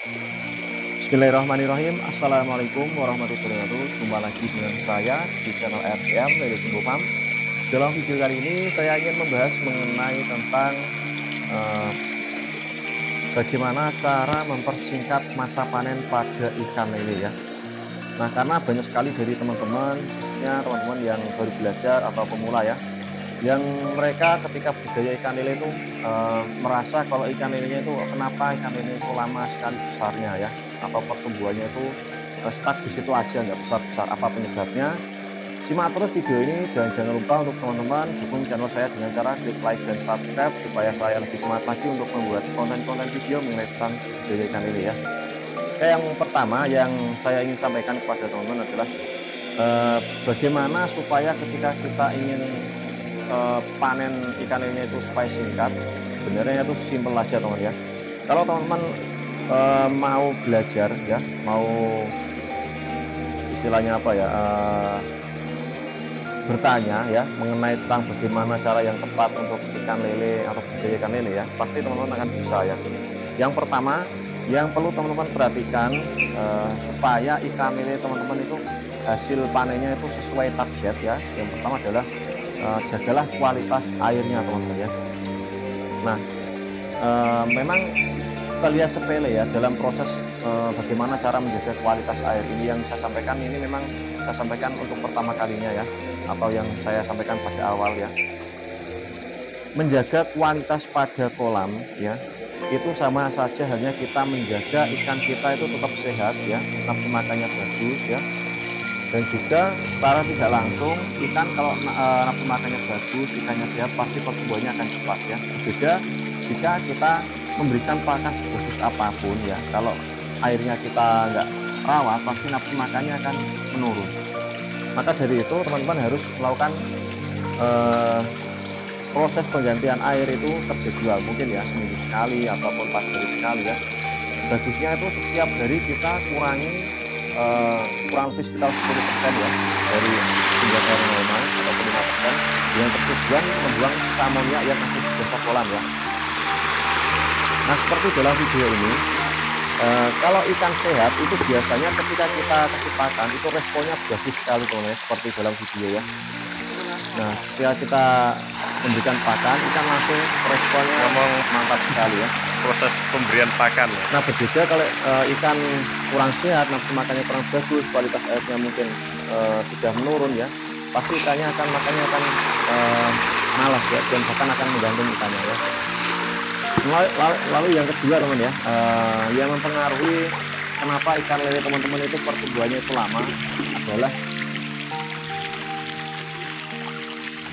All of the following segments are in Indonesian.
Bismillahirrahmanirrahim. Assalamualaikum warahmatullahi wabarakatuh. Jumpa lagi dengan saya di channel RCM dari Tumbuh Farm. Dalam video kali ini saya ingin membahas mengenai tentang eh, bagaimana cara mempersingkat masa panen pada ikan lele ya. Nah, karena banyak sekali dari teman-teman, khususnya teman-teman yang baru belajar atau pemula ya, yang mereka ketika budidaya ikan lele itu merasa kalau ikan lelenya itu kenapa ikan lele itu lama sekali besarnya ya, atau pertumbuhannya itu stuck di situ aja, nggak besar-besar, apa penyebabnya. Simak terus video ini dan jangan lupa untuk teman-teman dukung channel saya dengan cara klik like dan subscribe supaya saya lebih semangat lagi untuk membuat konten-konten video mengenai tentang budidaya ikan lele ya. Oke, yang pertama yang saya ingin sampaikan kepada teman-teman adalah bagaimana supaya ketika kita ingin panen ikan lele itu supaya singkat. Sebenarnya itu simpel aja teman ya. Kalau teman-teman mau belajar ya, mau istilahnya apa ya, bertanya ya mengenai tentang bagaimana cara yang tepat untuk ikan lele atau budidaya ikan lele ya, pasti teman-teman akan bisa ya. Yang pertama yang perlu teman-teman perhatikan supaya ikan lele teman-teman itu hasil panennya itu sesuai target ya. Yang pertama adalah jagalah kualitas airnya teman-teman ya. Nah, memang terlihat sepele ya dalam proses bagaimana cara menjaga kualitas air ini. Yang saya sampaikan ini memang saya sampaikan untuk pertama kalinya ya, atau yang saya sampaikan pada awal ya. Menjaga kualitas pada kolam ya, itu sama saja hanya kita menjaga ikan kita itu tetap sehat ya, nafsu makannya bagus ya. Dan juga secara tidak langsung ikan kalau nafsu makannya bagus, ikannya sehat, pasti pertumbuhannya akan cepat ya. Berbeda jika kita memberikan pakan sebagus apapun ya, kalau airnya kita nggak rawat, pasti nafsu makannya akan menurun. Maka dari itu teman-teman harus melakukan proses penggantian air itu terjadwal, mungkin ya seminggu sekali ataupun 4 hari sekali ya. Bagusnya itu setiap hari kita kurangi kurang lebih sekitar 10% ya dari jumlah air normal ataupun 5% yang bertujuan membuang amonia yang masih di dasar kolam ya. Nah, seperti dalam video ini, kalau ikan sehat itu biasanya ketika kita kasih pakan itu responnya bagus sekali teman-teman, seperti dalam video ya. Nah, ketika kita memberikan pakan, ikan langsung responnya mantap sekali ya. Proses pemberian pakan ya. Nah, berbeda kalau ikan kurang sehat, nafsu makannya kurang bagus, kualitas airnya mungkin sudah menurun ya, pasti ikannya akan makannya akan malas ya, dan bahkan akan menggantung ikannya ya. Lalu yang kedua teman ya, yang mempengaruhi kenapa ikan lele teman-teman itu pertumbuhannya itu lama adalah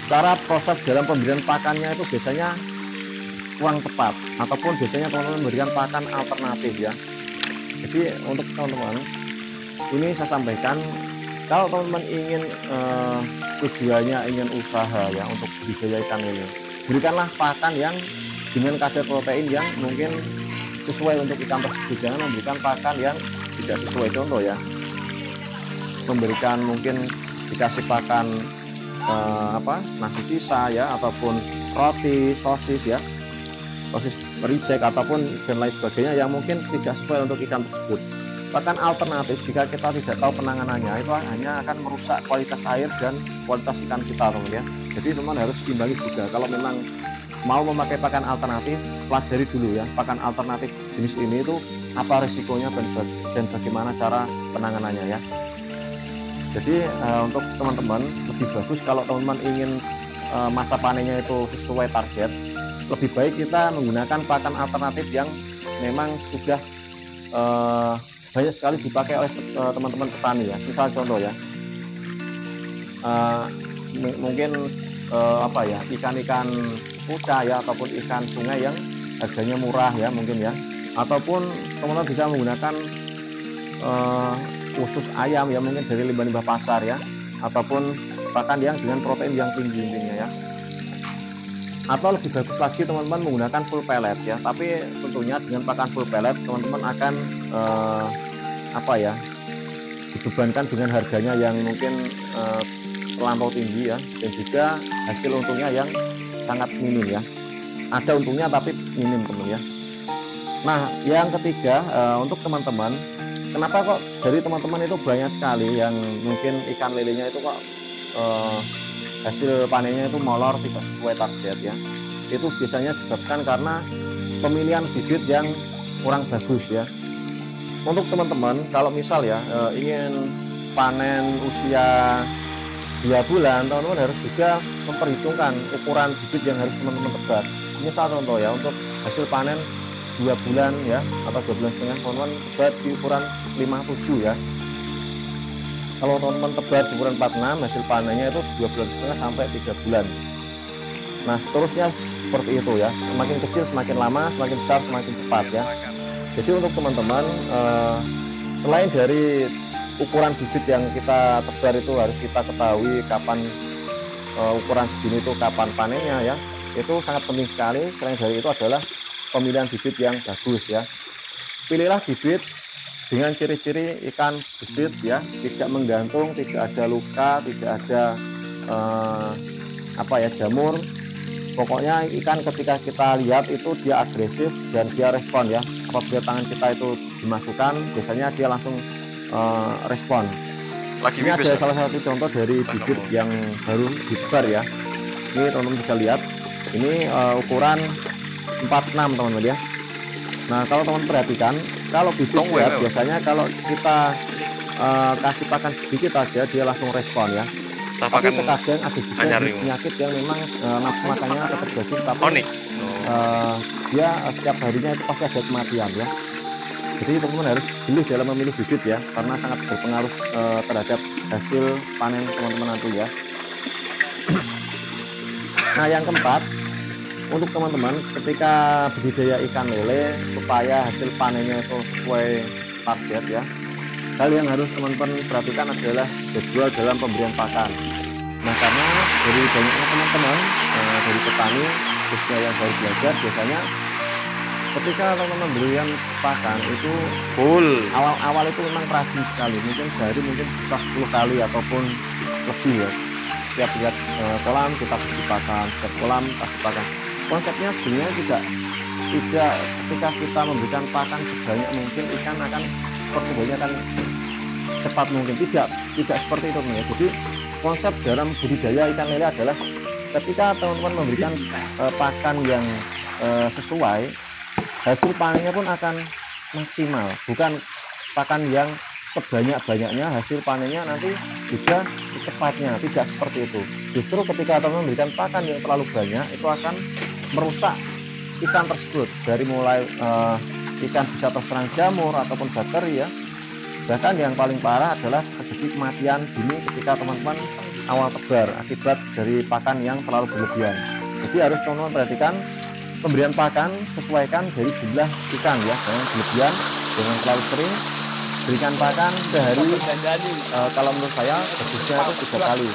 cara proses dalam pemberian pakannya itu biasanya kurang tepat, ataupun biasanya teman-teman memberikan pakan alternatif ya. Jadi untuk teman-teman ini saya sampaikan, kalau teman-teman ingin tujuannya ingin usaha ya untuk budidaya ikan lele, berikanlah pakan yang dengan kadar protein yang mungkin sesuai untuk ikan tersebut. Jangan memberikan pakan yang tidak sesuai. Contoh ya, memberikan mungkin dikasih pakan nasi sisa ya, ataupun roti, sosis ya, sosis reject ataupun dan lain sebagainya yang mungkin tidak sesuai untuk ikan tersebut. Pakan alternatif jika kita tidak tahu penanganannya itu hanya akan merusak kualitas air dan kualitas ikan kita teman ya. Jadi teman harus imbangi juga. Kalau memang mau memakai pakan alternatif, pelajari dulu ya pakan alternatif jenis ini itu apa risikonya dan bagaimana cara penanganannya ya. Jadi untuk teman-teman lebih bagus kalau teman-teman ingin masa panennya itu sesuai target, lebih baik kita menggunakan pakan alternatif yang memang sudah banyak sekali dipakai oleh teman-teman petani ya. Misal contoh ya, mungkin ikan-ikan muca ya, ataupun ikan sungai yang harganya murah ya mungkin ya, ataupun teman-teman bisa menggunakan usus ayam ya, mungkin dari limbah-limbah pasar ya, ataupun pakan yang dengan protein yang tinggi intinya ya. Atau lebih bagus lagi teman-teman menggunakan full pellet ya, tapi tentunya dengan pakan full pellet teman-teman akan dibebankan dengan harganya yang mungkin terlampau tinggi ya, dan juga hasil untungnya yang sangat minim ya. Ada untungnya tapi minim teman ya. Nah, yang ketiga, untuk teman-teman, kenapa kok dari teman-teman itu banyak sekali yang mungkin ikan lelenya itu kok hasil panennya itu molor, tidak sesuai target ya. Itu biasanya disebabkan karena pemilihan bibit yang kurang bagus ya. Untuk teman-teman, kalau misal ya ingin panen usia 2 bulan, teman-teman harus juga memperhitungkan ukuran bibit yang harus teman-teman tebar. Misal contoh ya, untuk hasil panen 2 bulan ya, atau 2 bulan setengah, teman-teman tebar di ukuran 57 ya. Kalau teman-teman tebar di ukuran 46, hasil panennya itu 2 bulan setengah sampai 3 bulan. Nah, seterusnya seperti itu ya. Semakin kecil semakin lama, semakin besar semakin cepat ya. Jadi untuk teman-teman, selain dari ukuran bibit yang kita tebar itu harus kita ketahui kapan ukuran segini itu kapan panennya ya. Itu sangat penting sekali. Selain dari itu adalah pemilihan bibit yang bagus ya. Pilihlah bibit dengan ciri-ciri ikan gesit ya, tidak menggantung, tidak ada luka, tidak ada jamur. Pokoknya ikan ketika kita lihat itu dia agresif dan dia respon ya. Apabila tangan kita itu dimasukkan, biasanya dia langsung respon. Ini ada salah satu contoh dari bibit yang baru ditebar ya. Ini teman-teman bisa lihat. Ini ukuran 46 teman-teman ya. Nah, kalau teman perhatikan, kalau bibit sehat biasanya kalau kita kasih pakan sedikit aja dia langsung respon ya. Tapi terkadang ada juga penyakit yang memang nafsu makannya tetap bagus, tapi dia setiap harinya itu pasti ada kematian ya. Jadi teman-teman harus jeli dalam memilih bibit ya, karena sangat berpengaruh terhadap hasil panen teman-teman nanti ya. Nah, yang keempat, untuk teman-teman ketika budidaya ikan lele supaya hasil panennya itu sesuai target ya, hal yang harus teman-teman perhatikan adalah jadwal dalam pemberian pakan. Nah, karena dari banyaknya teman-teman dari petani khususnya yang baru belajar, biasanya ketika teman-teman memberikan pakan itu awal-awal itu memang rajin sekali, mungkin sehari mungkin bisa 10 kali ataupun lebih ya. Setiap lihat kolam kita kasih pakan, setiap kolam kasih pakan. Konsepnya sebenarnya tidak ketika kita memberikan pakan sebanyak mungkin ikan akan pertumbuhannya akan cepat mungkin, tidak seperti itu ya. Jadi konsep dalam budidaya ikan lele adalah ketika teman-teman memberikan pakan yang sesuai, hasil panennya pun akan maksimal. Bukan pakan yang sebanyak-banyaknya, hasil panennya nanti juga secepatnya, tidak seperti itu. Justru ketika teman-teman memberikan pakan yang terlalu banyak, itu akan merusak ikan tersebut, dari mulai ikan bisa terserang jamur ataupun bakteri ya. Bahkan yang paling parah adalah terjadi kematian dini ketika teman-teman awal tebar akibat dari pakan yang terlalu berlebihan. Jadi harus teman-teman perhatikan pemberian pakan, sesuaikan dari jumlah ikan ya, jangan berlebihan, jangan terlalu sering. Berikan pakan sehari, kalau menurut saya bagusnya itu 3 kali,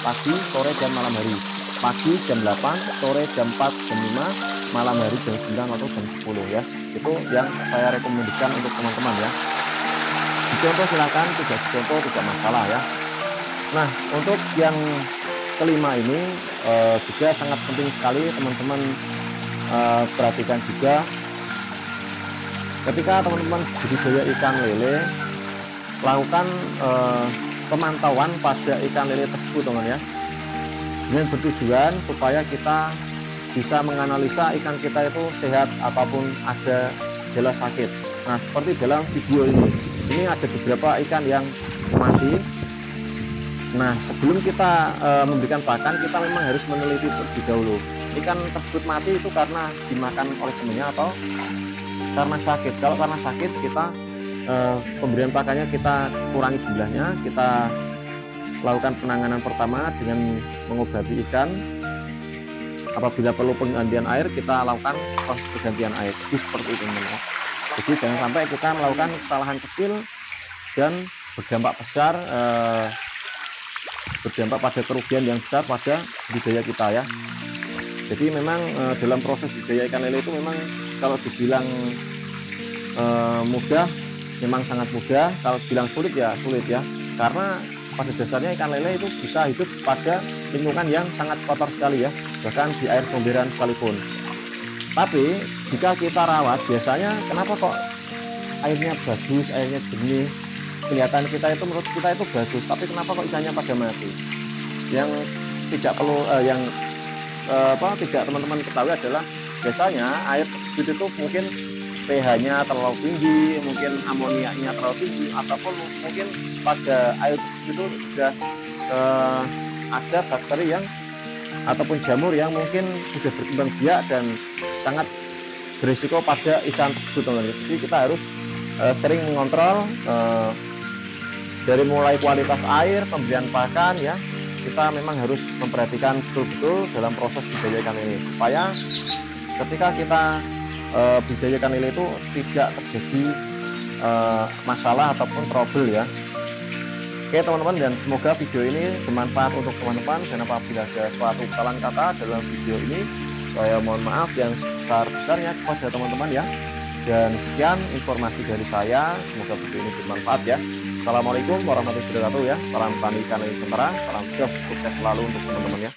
pagi, sore, dan malam hari. Pagi jam 8, sore jam 4, jam 5, malam hari jam 9 atau jam 10 ya. Itu yang saya rekomendasikan untuk teman-teman ya. Dicontoh silakan, tidak dicontoh tidak masalah ya. Nah, untuk yang kelima ini juga sangat penting sekali teman-teman perhatikan juga. Ketika teman-teman budidaya ikan lele, lakukan pemantauan pada ikan lele tersebut teman ya, dengan bertujuan supaya kita bisa menganalisa ikan kita itu sehat ataupun ada gejala sakit. Nah, seperti dalam video ini ada beberapa ikan yang mati. Nah, sebelum kita memberikan pakan, kita memang harus meneliti terlebih dahulu ikan tersebut mati itu karena dimakan oleh temannya atau karena sakit. Kalau karena sakit, kita pemberian pakannya kita kurangi jumlahnya, kita lakukan penanganan pertama dengan mengobati ikan. Apabila perlu penggantian air, kita lakukan proses penggantian air. Jadi seperti itu teman-teman. Jadi jangan sampai kita melakukan kesalahan kecil dan berdampak besar, berdampak pada kerugian yang besar pada budidaya kita ya. Jadi memang dalam proses budidaya ikan lele itu memang kalau dibilang mudah, memang sangat mudah. Kalau dibilang sulit ya sulit ya. Karena pada dasarnya ikan lele itu bisa hidup pada lingkungan yang sangat kotor sekali ya, bahkan di air somberan sekalipun. Tapi jika kita rawat, biasanya kenapa kok airnya bagus, airnya jernih, kelihatan kita itu, menurut kita itu bagus, tapi kenapa kok ikannya pada mati? Yang tidak perlu tidak teman-teman ketahui adalah biasanya air tersebut itu mungkin pH-nya terlalu tinggi, mungkin amoniaknya terlalu tinggi, ataupun mungkin pada air tersebut itu sudah ada bakteri yang ataupun jamur yang mungkin sudah berkembang biak dan sangat berisiko pada ikan tersebut, teman-teman. Jadi kita harus sering mengontrol dari mulai kualitas air, pemberian pakan ya. Kita memang harus memperhatikan betul-betul dalam proses budidaya ikan lele supaya ketika kita budidaya ikan lele itu tidak terjadi masalah ataupun trouble ya. Oke teman-teman, dan semoga video ini bermanfaat untuk teman-teman. Dan apabila ada suatu kesalahan kata dalam video ini, saya mohon maaf yang sebesar-besarnya kepada teman-teman ya. Dan sekian informasi dari saya, semoga video ini bermanfaat ya. Assalamualaikum warahmatullahi wabarakatuh ya. Salam tani ikan lele Semarang, salam sukses selalu untuk teman-teman ya.